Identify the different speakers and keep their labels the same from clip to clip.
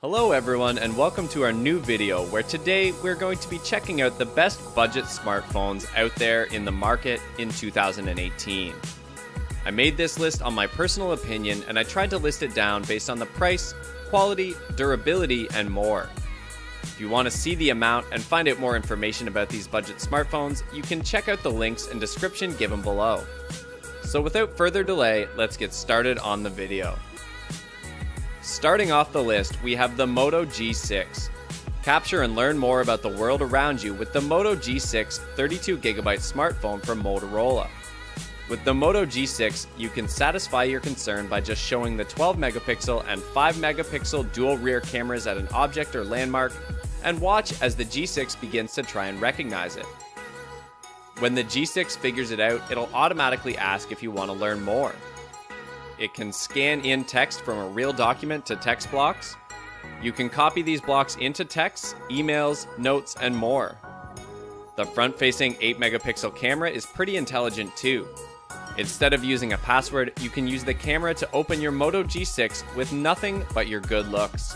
Speaker 1: Hello everyone and welcome to our new video where today we're going to be checking out the best budget smartphones out there in the market in 2018. I made this list on my personal opinion and I tried to list it down based on the price, quality, durability, and more. If you want to see the amount and find out more information about these budget smartphones, you can check out the links and description given below. So without further delay, let's get started on the video. Starting off the list, we have the Moto G6. Capture and learn more about the world around you with the Moto G6 32GB smartphone from Motorola. With the Moto G6, you can satisfy your concern by just showing the 12MP and 5MP dual rear cameras at an object or landmark, and watch as the G6 begins to try and recognize it. When the G6 figures it out, it'll automatically ask if you want to learn more. It can scan in text from a real document to text blocks. You can copy these blocks into texts, emails, notes, and more. The front-facing 8MP camera is pretty intelligent too. Instead of using a password, you can use the camera to open your Moto G6 with nothing but your good looks.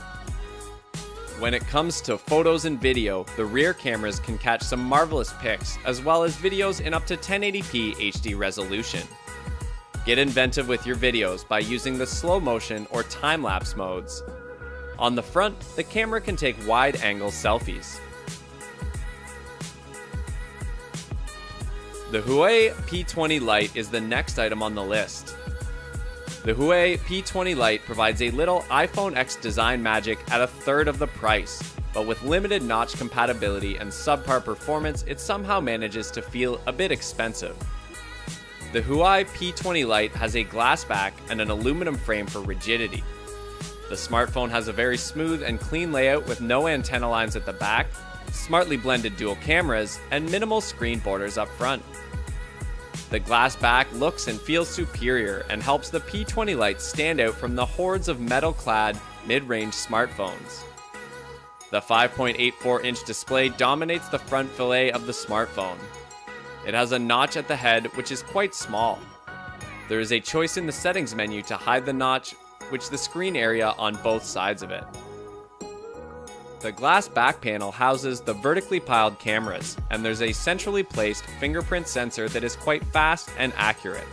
Speaker 1: When it comes to photos and video, the rear cameras can catch some marvelous pics, as well as videos in up to 1080p HD resolution. Get inventive with your videos by using the slow motion or time-lapse modes. On the front, the camera can take wide-angle selfies. The Huawei P20 Lite is the next item on the list. The Huawei P20 Lite provides a little iPhone X design magic at a third of the price, but with limited notch compatibility and subpar performance, it somehow manages to feel a bit expensive. The Huawei P20 Lite has a glass back and an aluminum frame for rigidity. The smartphone has a very smooth and clean layout with no antenna lines at the back, smartly blended dual cameras, and minimal screen borders up front. The glass back looks and feels superior and helps the P20 Lite stand out from the hordes of metal-clad, mid-range smartphones. The 5.84-inch display dominates the front fillet of the smartphone. It has a notch at the head, which is quite small. There is a choice in the settings menu to hide the notch, which the screen area on both sides of it. The glass back panel houses the vertically piled cameras, and there's a centrally placed fingerprint sensor that is quite fast and accurate.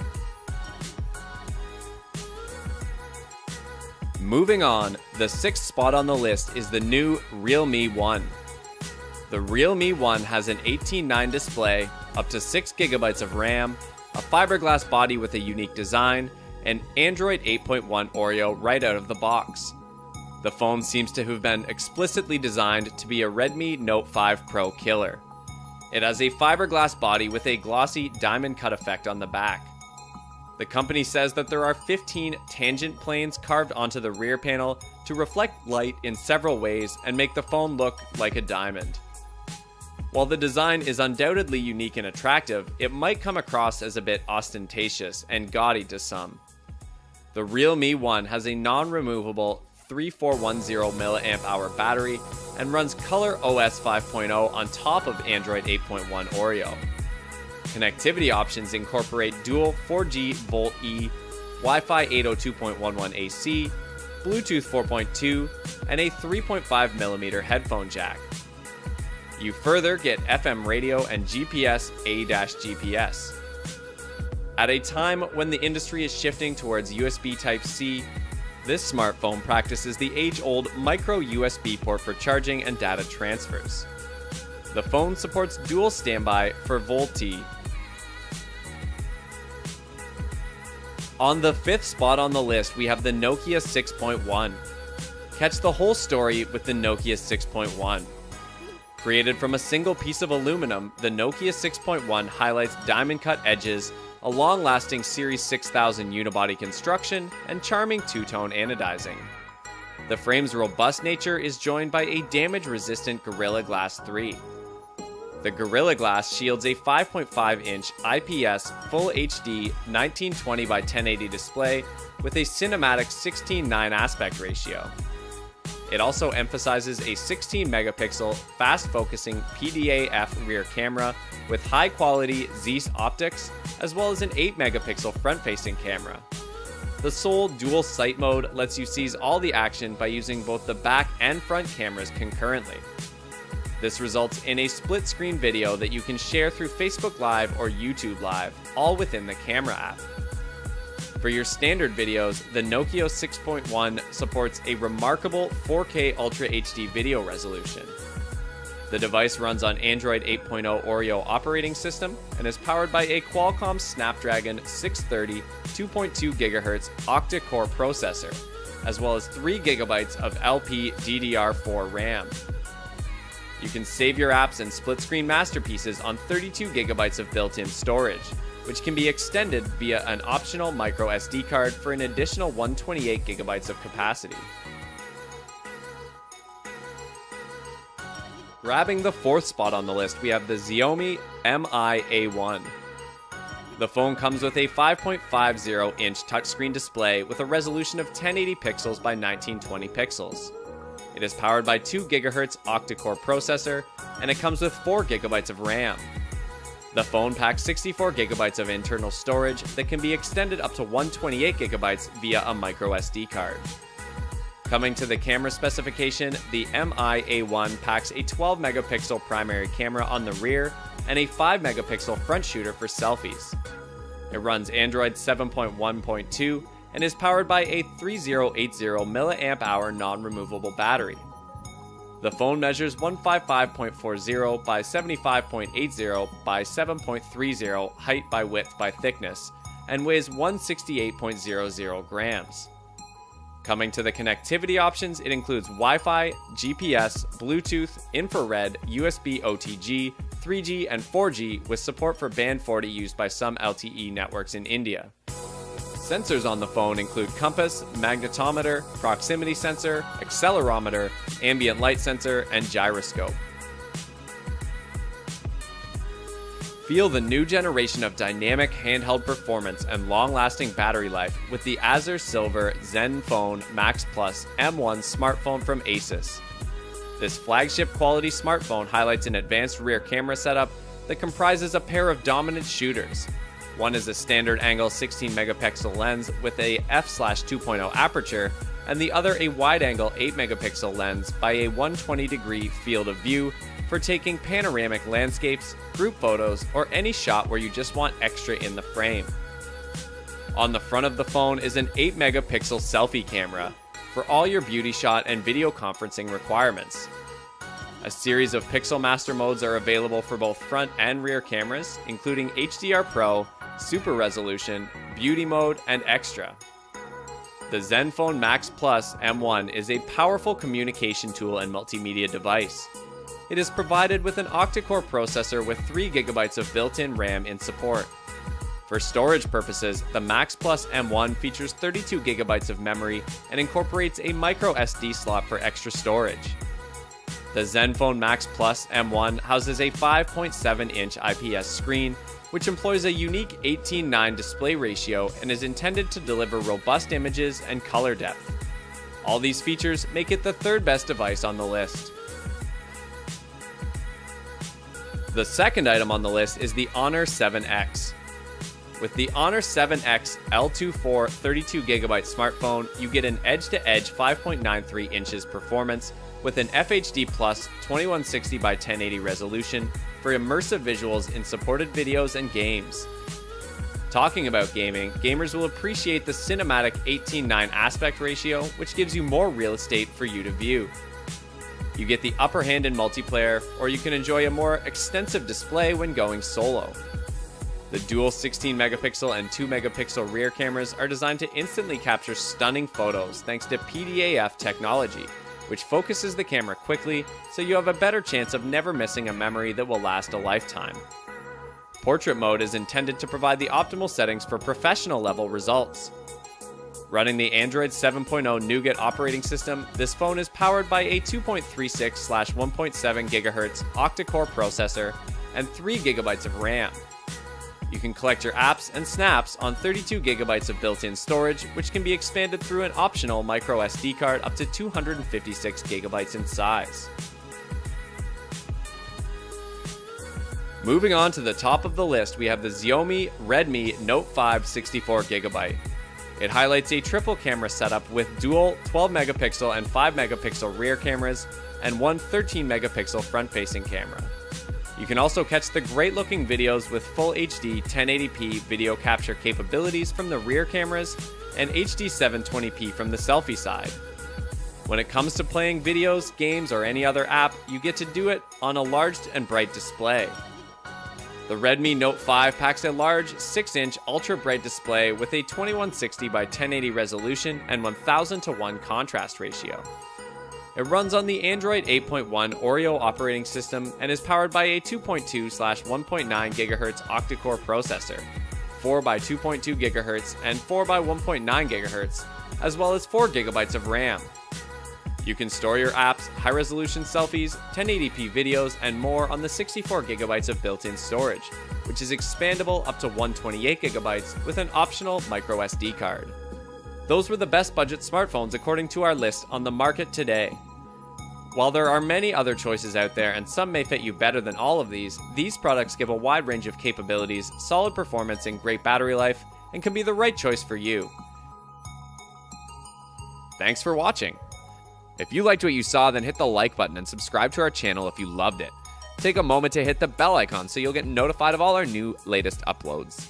Speaker 1: Moving on, the sixth spot on the list is the new Realme One. The Realme One has an 18:9 display, up to 6GB of RAM, a fiberglass body with a unique design, and Android 8.1 Oreo right out of the box. The phone seems to have been explicitly designed to be a Redmi Note 5 Pro killer. It has a fiberglass body with a glossy diamond cut effect on the back. The company says that there are 15 tangent planes carved onto the rear panel to reflect light in several ways and make the phone look like a diamond. While the design is undoubtedly unique and attractive, it might come across as a bit ostentatious and gaudy to some. The Realme One has a non-removable 3410 mAh battery and runs Color OS 5.0 on top of Android 8.1 Oreo. Connectivity options incorporate dual 4G VoLTE, Wi-Fi 802.11 AC, Bluetooth 4.2, and a 3.5mm headphone jack. You further get FM radio and GPS A-GPS. At a time when the industry is shifting towards USB Type-C, this smartphone practices the age-old micro USB port for charging and data transfers. The phone supports dual standby for VoLTE. On the fifth spot on the list, we have the Nokia 6.1. Catch the whole story with the Nokia 6.1. Created from a single piece of aluminum, the Nokia 6.1 highlights diamond-cut edges, a long-lasting Series 6000 unibody construction, and charming two-tone anodizing. The frame's robust nature is joined by a damage-resistant Gorilla Glass 3. The Gorilla Glass shields a 5.5-inch IPS Full HD 1920 by 1080 display with a cinematic 16:9 aspect ratio. It also emphasizes a 16MP fast-focusing PDAF rear camera with high-quality Zeiss optics, as well as an 8MP front-facing camera. The sole dual sight mode lets you seize all the action by using both the back and front cameras concurrently. This results in a split screen video that you can share through Facebook Live or YouTube Live, all within the camera app. For your standard videos, the Nokia 6.1 supports a remarkable 4K Ultra HD video resolution. The device runs on Android 8.0 Oreo operating system and is powered by a Qualcomm Snapdragon 630 2.2 GHz octa-core processor, as well as 3 GB of LPDDR4 RAM. You can save your apps and split-screen masterpieces on 32 GB of built-in storage, which can be extended via an optional micro SD card for an additional 128 GB of capacity. Grabbing the fourth spot on the list, we have the Xiaomi Mi A1. The phone comes with a 5.50-inch touchscreen display with a resolution of 1080 pixels by 1920 pixels. It is powered by 2 GHz octa-core processor, and it comes with 4 GB of RAM. The phone packs 64 GB of internal storage that can be extended up to 128 GB via a micro SD card. Coming to the camera specification, the Mi A1 packs a 12 megapixel primary camera on the rear and a 5 megapixel front shooter for selfies. It runs Android 7.1.2 and is powered by a 3080 mAh non-removable battery. The phone measures 155.40 by 75.80 by 7.30 height by width by thickness and weighs 168.00 grams. Coming to the connectivity options, it includes Wi-Fi, GPS, Bluetooth, infrared, USB OTG, 3G, and 4G with support for band 40 used by some LTE networks in India. Sensors on the phone include compass, magnetometer, proximity sensor, accelerometer, ambient light sensor, and gyroscope. Feel the new generation of dynamic handheld performance and long-lasting battery life with the Azure Silver ZenFone Max Plus M1 smartphone from Asus. This flagship quality smartphone highlights an advanced rear camera setup that comprises a pair of dominant shooters. One is a standard angle 16 megapixel lens with a f/2.0 aperture, and the other a wide-angle 8 megapixel lens by a 120-degree field of view for taking panoramic landscapes, group photos, or any shot where you just want extra in the frame. On the front of the phone is an 8 megapixel selfie camera for all your beauty shot and video conferencing requirements. A series of Pixel Master modes are available for both front and rear cameras, including HDR Pro, Super Resolution, Beauty Mode, and Extra. The ZenFone Max Plus M1 is a powerful communication tool and multimedia device. It is provided with an octa-core processor with 3 GB of built-in RAM in support. For storage purposes, the Max Plus M1 features 32 GB of memory and incorporates a micro SD slot for extra storage. The ZenFone Max Plus M1 houses a 5.7-inch IPS screen, which employs a unique 18:9 display ratio and is intended to deliver robust images and color depth. All these features make it the third best device on the list. The second item on the list is the Honor 7X. With the Honor 7X L24 32GB smartphone, you get an edge-to-edge 5.93 inches performance with an FHD Plus 2160 by 1080 resolution for immersive visuals in supported videos and games. Talking about gaming, gamers will appreciate the cinematic 18:9 aspect ratio, which gives you more real estate for you to view. You get the upper hand in multiplayer, or you can enjoy a more extensive display when going solo. The dual 16 megapixel and 2 megapixel rear cameras are designed to instantly capture stunning photos thanks to PDAF technology, which focuses the camera quickly so you have a better chance of never missing a memory that will last a lifetime. Portrait mode is intended to provide the optimal settings for professional level results. Running the Android 7.0 Nougat operating system, this phone is powered by a 2.36/1.7 GHz octa-core processor and 3 GB of RAM. You can collect your apps and snaps on 32 GB of built-in storage, which can be expanded through an optional micro SD card up to 256 GB in size. Moving on to the top of the list, we have the Xiaomi Redmi Note 5 64GB. It highlights a triple camera setup with dual 12 megapixel and 5 megapixel rear cameras and one 13 megapixel front-facing camera. You can also catch the great-looking videos with full HD 1080p video capture capabilities from the rear cameras and HD 720p from the selfie side. When it comes to playing videos, games, or any other app, you get to do it on a large and bright display. The Redmi Note 5 packs a large 6-inch ultra-bright display with a 2160 by 1080 resolution and 1000:1 contrast ratio. It runs on the Android 8.1 Oreo operating system and is powered by a 2.2/1.9 GHz octa-core processor, 4 by 2.2 GHz and 4 by 1.9 GHz, as well as 4 GB of RAM. You can store your apps, high-resolution selfies, 1080p videos, and more on the 64 GB of built-in storage, which is expandable up to 128 GB with an optional microSD card. Those were the best budget smartphones according to our list on the market today. While there are many other choices out there and some may fit you better than all of these products give a wide range of capabilities, solid performance, and great battery life, and can be the right choice for you. Thanks for watching. If you liked what you saw, then hit the like button and subscribe to our channel if you loved it. Take a moment to hit the bell icon so you'll get notified of all our latest uploads.